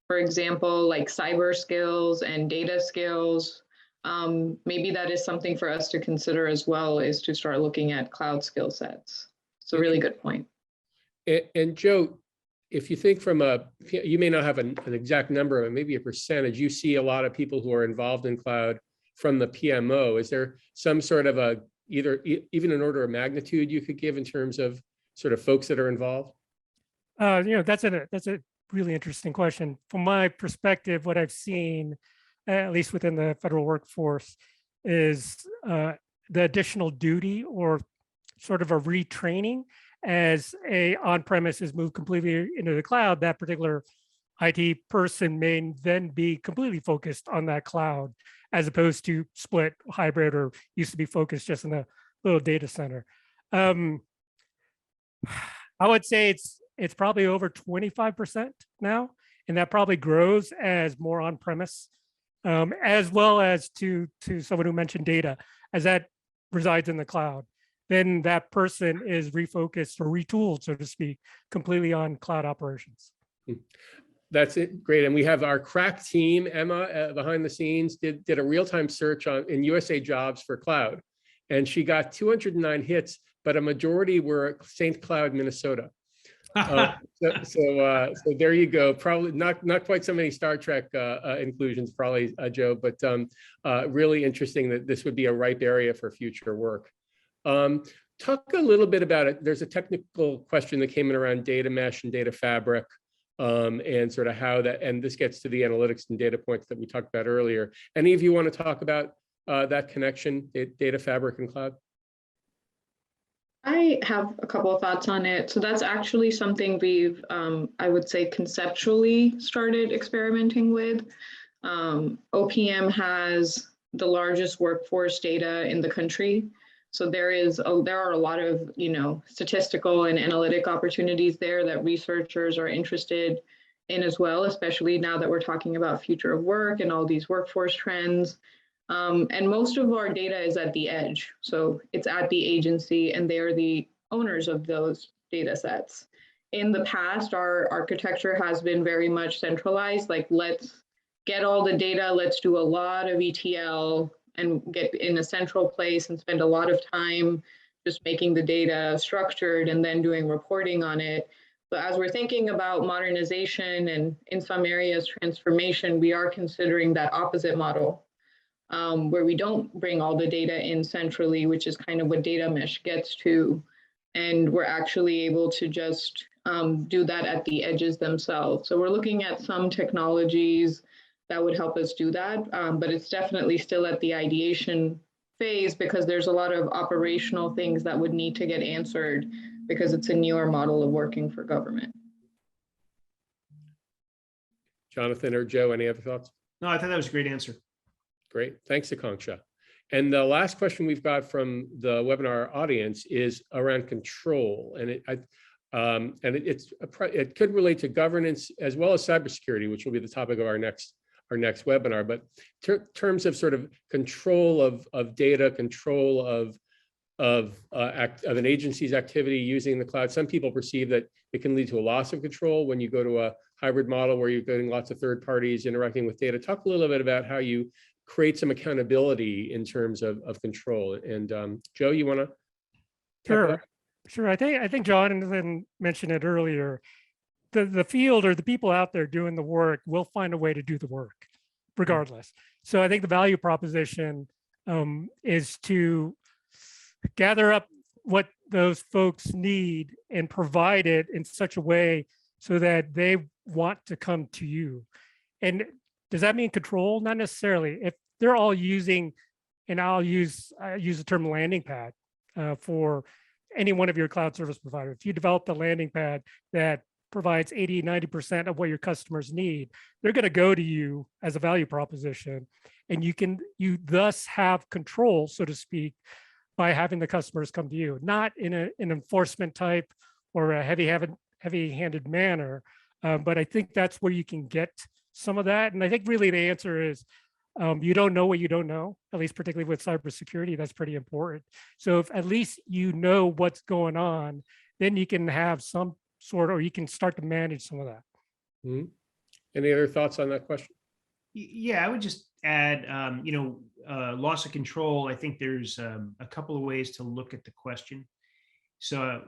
for example, like cyber skills and data skills. Maybe that is something for us to consider as well, is to start looking at cloud skill sets. It's a really good point. And Joe, if you think you may not have an exact number, but maybe a percentage, you see a lot of people who are involved in cloud from the PMO. Is there some sort of even an order of magnitude you could give in terms of sort of folks that are involved? That's a really interesting question. From my perspective, what I've seen, at least within the federal workforce, is the additional duty or sort of a retraining as a on-premise is moved completely into the cloud. That particular IT person may then be completely focused on that cloud, as opposed to split hybrid or used to be focused just in the little data center. I would say it's probably over 25% now, and that probably grows as more on-premise, as well as to someone who mentioned data, as that resides in the cloud. Then that person is refocused or retooled, so to speak, completely on cloud operations. That's it. Great. And we have our crack team, Emma, behind the scenes, did a real-time search in USA Jobs for cloud. And she got 209 hits, but a majority were St. Cloud, Minnesota. So there you go. Probably not quite so many Star Trek inclusions, probably, Joe, but really interesting that this would be a ripe area for future work. Talk a little bit about it. There's a technical question that came in around data mesh and data fabric, and sort of how that, and this gets to the analytics and data points that we talked about earlier. Any of you want to talk about that connection, data fabric and cloud? I have a couple of thoughts on it. So that's actually something we've, I would say, conceptually started experimenting with. OPM has the largest workforce data in the country. So there are a lot of, statistical and analytic opportunities there that researchers are interested in as well, especially now that we're talking about future of work and all these workforce trends. And most of our data is at the edge. So it's at the agency and they are the owners of those data sets. In the past, our architecture has been very much centralized, like let's get all the data, let's do a lot of ETL and get in a central place and spend a lot of time just making the data structured and then doing reporting on it. But as we're thinking about modernization and in some areas transformation, we are considering that opposite model, where we don't bring all the data in centrally, which is kind of what data mesh gets to. And we're actually able to just do that at the edges themselves. So we're looking at some technologies that would help us do that, but it's definitely still at the ideation phase because there's a lot of operational things that would need to get answered because it's a newer model of working for government. Jonathan or Joe, any other thoughts? No, I thought that was a great answer. Great, thanks, Akanksha. And the last question we've got from the webinar audience is around control, and it could relate to governance as well as cybersecurity, which will be the topic of our next webinar. But terms of sort of control of data, control of an agency's activity using the cloud, some people perceive that it can lead to a loss of control when you go to a hybrid model where you're getting lots of third parties interacting with data. Talk a little bit about how you create some accountability in terms of control. And Joe, you want to? Sure. I think Jonathan mentioned it earlier. The field or the people out there doing the work will find a way to do the work regardless. So I think the value proposition is to gather up what those folks need and provide it in such a way so that they want to come to you. And does that mean control? Not necessarily. If they're all using, and I use the term landing pad for any one of your cloud service providers. If you develop the landing pad that provides 80, 90% of what your customers need, they're going to go to you as a value proposition. And you thus have control, so to speak, by having the customers come to you, not in an enforcement type or a heavy-handed manner. But I think that's where you can get some of that. And I think really the answer is you don't know what you don't know, at least particularly with cybersecurity. That's pretty important. So if at least you know what's going on, then you can have some sort, or you can start to manage some of that. Mhm. Any other thoughts on that question? Yeah, I would just add, loss of control. I think there's a couple of ways to look at the question. So,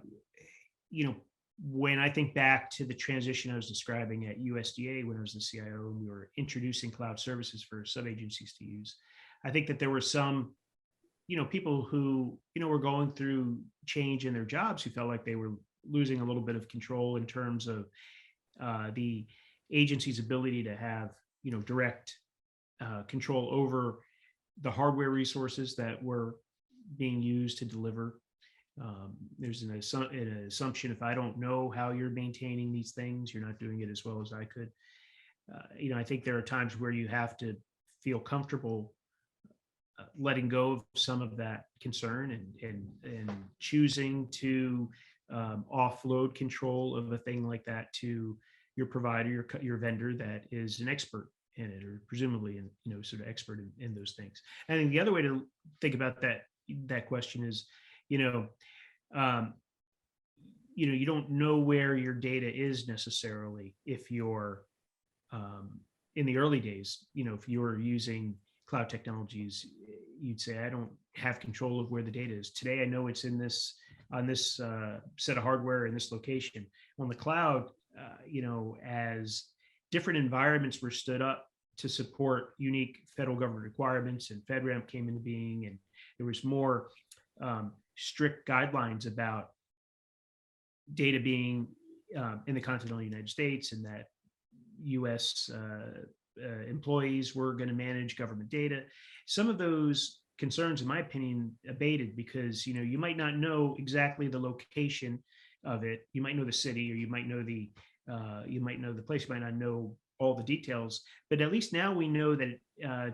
when I think back to the transition I was describing at USDA when I was the CIO and we were introducing cloud services for sub-agencies to use, I think that there were some, people who, were going through change in their jobs who felt like they were losing a little bit of control in terms of the agency's ability to have, direct control over the hardware resources that were being used to deliver. There's an assumption if I don't know how you're maintaining these things, you're not doing it as well as I could. I think there are times where you have to feel comfortable letting go of some of that concern and choosing to offload control of a thing like that to your provider, your vendor that is an expert in it, or presumably sort of expert in those things. I think the other way to think about that question is, you don't know where your data is necessarily if you're in the early days. If you're using cloud technologies, you'd say, I don't have control of where the data is. Today, I know it's on this set of hardware in this location. On the cloud, as different environments were stood up to support unique federal government requirements, and FedRAMP came into being, and there was more strict guidelines about data being in the continental United States, and that U.S. Employees were going to manage government data. Some of those concerns, in my opinion, abated because you might not know exactly the location of it. You might know the city, or you might know the place. You might not know all the details, but at least now we know that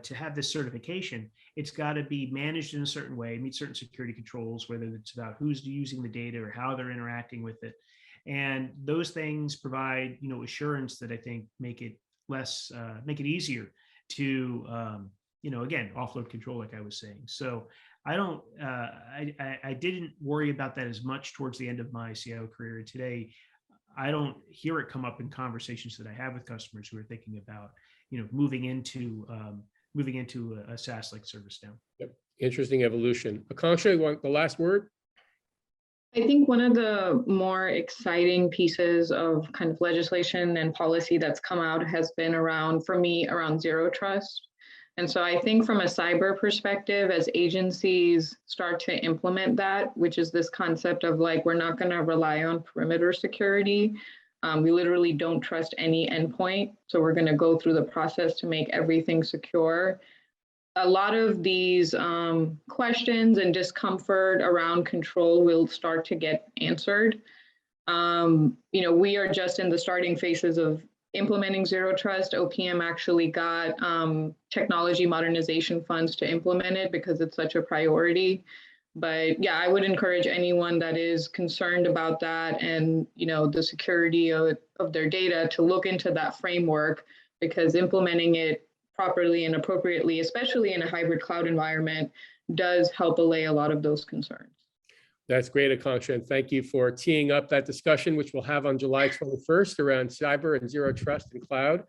to have this certification, it's got to be managed in a certain way, meet certain security controls, whether it's about who's using the data or how they're interacting with it. And those things provide, assurance that I think make it easier to, again, offload control, like I was saying. So I didn't worry about that as much towards the end of my CIO career. Today, I don't hear it come up in conversations that I have with customers who are thinking about, moving into a SaaS like service now. Yep. Interesting evolution. Akanksha, you want the last word? I think one of the more exciting pieces of kind of legislation and policy that's come out has been around zero trust. And so I think from a cyber perspective, as agencies start to implement that, which is this concept of like, we're not going to rely on perimeter security. We literally don't trust any endpoint. So we're going to go through the process to make everything secure. A lot of these questions and discomfort around control will start to get answered. We are just in the starting phases of implementing zero trust. OPM actually got technology modernization funds to implement it because it's such a priority. But yeah, I would encourage anyone that is concerned about that and the security of their data to look into that framework, because implementing it properly and appropriately, especially in a hybrid cloud environment, does help allay a lot of those concerns. That's great, Akanksha, and thank you for teeing up that discussion, which we'll have on July 21st around cyber and zero trust in cloud.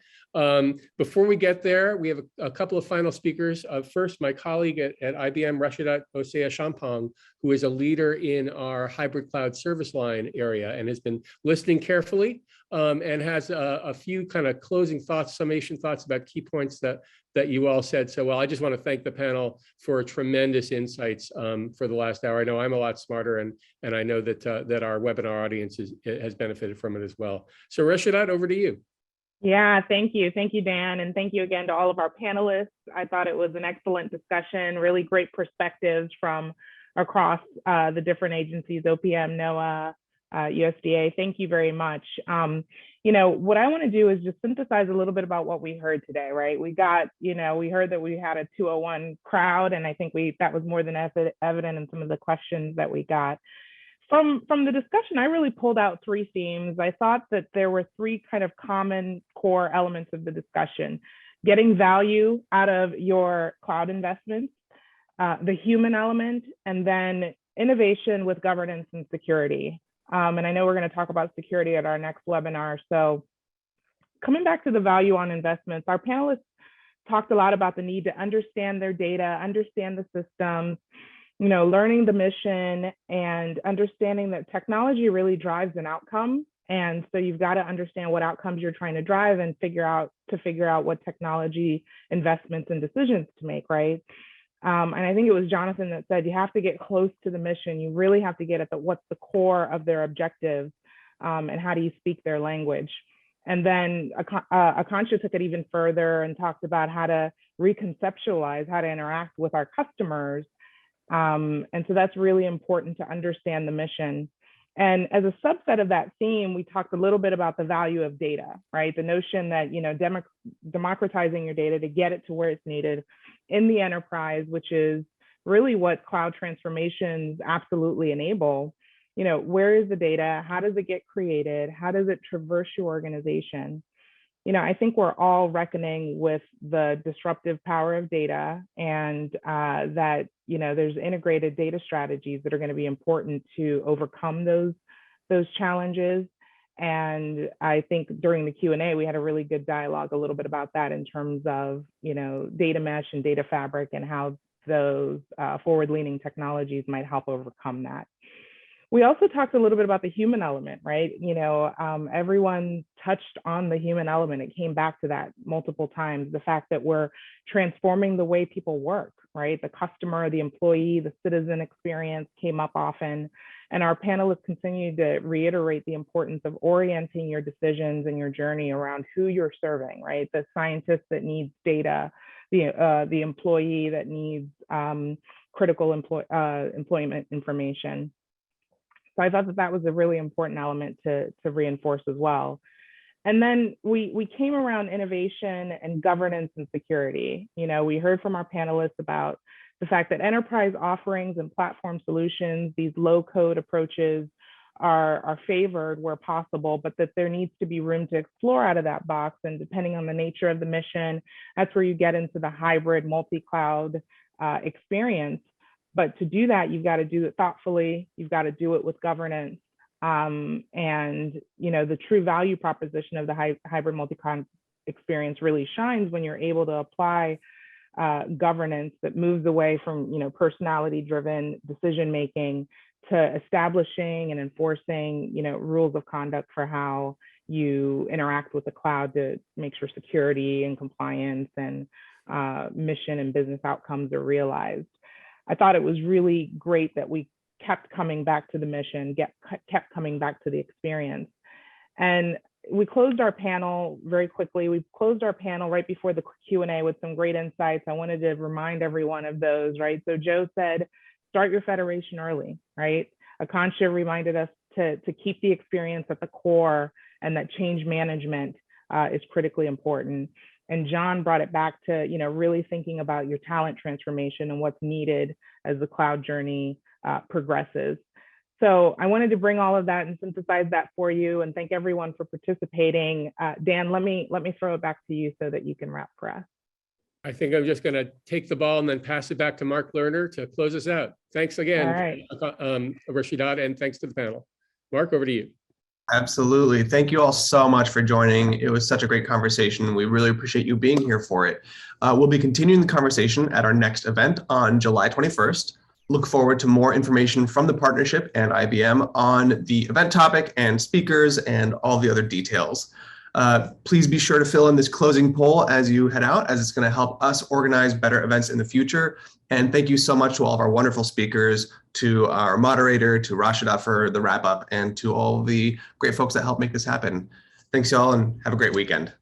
Before we get there, we have a couple of final speakers. First, my colleague at IBM, Rashidat Osea-Champong, who is a leader in our hybrid cloud service line area and has been listening carefully and has a few kind of closing thoughts, summation thoughts about key points that you all said. So, well, I just want to thank the panel for tremendous insights for the last hour. I know I'm a lot smarter, and I know that our webinar audience has benefited from it as well. So, Rashidat, over to you. Yeah, thank you. Thank you, Dan. And thank you again to all of our panelists. I thought it was an excellent discussion, really great perspectives from across the different agencies, OPM, NOAA, USDA. Thank you very much. You know, what I want to do is just synthesize a little bit about what we heard today, right? We got, you know, we heard that we had a 201 crowd, and I think that was more than evident in some of the questions that we got. From the discussion, I really pulled out three themes. I thought that there were three kind of common core elements of the discussion: getting value out of your cloud investments, the human element, and then innovation with governance and security. And I know we're going to talk about security at our next webinar. So coming back to the value on investments, our panelists talked a lot about the need to understand their data, understand the systems, you know, learning the mission, and understanding that technology really drives an outcome. And so you've got to understand what outcomes you're trying to drive and figure out what technology investments and decisions to make, right? And I think it was Jonathan that said, you have to get close to the mission. You really have to get at what's the core of their objectives, and how do you speak their language. And then Akansha took it even further and talked about how to reconceptualize, how to interact with our customers. And so that's really important to understand the mission. And as a subset of that theme, we talked a little bit about the value of data, right? The notion that, you know, democratizing your data to get it to where it's needed in the enterprise, which is really what cloud transformations absolutely enable. You know, where is the data? How does it get created? How does it traverse your organization? You know, I think we're all reckoning with the disruptive power of data, and that, you know, there's integrated data strategies that are going to be important to overcome those challenges. And I think during the Q&A, we had a really good dialogue a little bit about that in terms of, you know, data mesh and data fabric and how those forward-leaning technologies might help overcome that. We also talked a little bit about the human element, right? You know, everyone touched on the human element. It came back to that multiple times. The fact that we're transforming the way people work, right? The customer, the employee, the citizen experience came up often. And our panelists continued to reiterate the importance of orienting your decisions and your journey around who you're serving, right? The scientist that needs data, the employee that needs critical employment information. So I thought that that was a really important element to reinforce as well. And then we came around innovation and governance and security. You know, we heard from our panelists about the fact that enterprise offerings and platform solutions, these low code approaches are favored where possible, but that there needs to be room to explore out of that box. And depending on the nature of the mission, that's where you get into the hybrid multi-cloud experience. But to do that, you've got to do it thoughtfully. You've got to do it with governance. And, you know, the true value proposition of the hybrid multi-cloud experience really shines when you're able to apply governance that moves away from, you know, personality-driven decision-making to establishing and enforcing, you know, rules of conduct for how you interact with the cloud to make sure security and compliance and mission and business outcomes are realized. I thought it was really great that we kept coming back to the mission, kept coming back to the experience. And we closed our panel very quickly. We closed our panel right before the Q&A with some great insights. I wanted to remind everyone of those, right? So Joe said, start your federation early, right? Akansha reminded us to keep the experience at the core, and that change management is critically important. And John brought it back to, you know, really thinking about your talent transformation and what's needed as the cloud journey progresses. So I wanted to bring all of that and synthesize that for you, and thank everyone for participating. Dan, let me throw it back to you so that you can wrap for us. I think I'm just going to take the ball and then pass it back to Mark Lerner to close us out. Thanks again, all right. Rashidat, and thanks to the panel. Mark, over to you. Absolutely. Thank you all so much for joining. It was such a great conversation. We really appreciate you being here for it. We'll be continuing the conversation at our next event on July 21st. Look forward to more information from the partnership and IBM on the event topic and speakers and all the other details. Please be sure to fill in this closing poll as you head out, as it's going to help us organize better events in the future. And thank you so much to all of our wonderful speakers, to our moderator, to Rashida for the wrap up, and to all the great folks that helped make this happen. Thanks, y'all, and have a great weekend.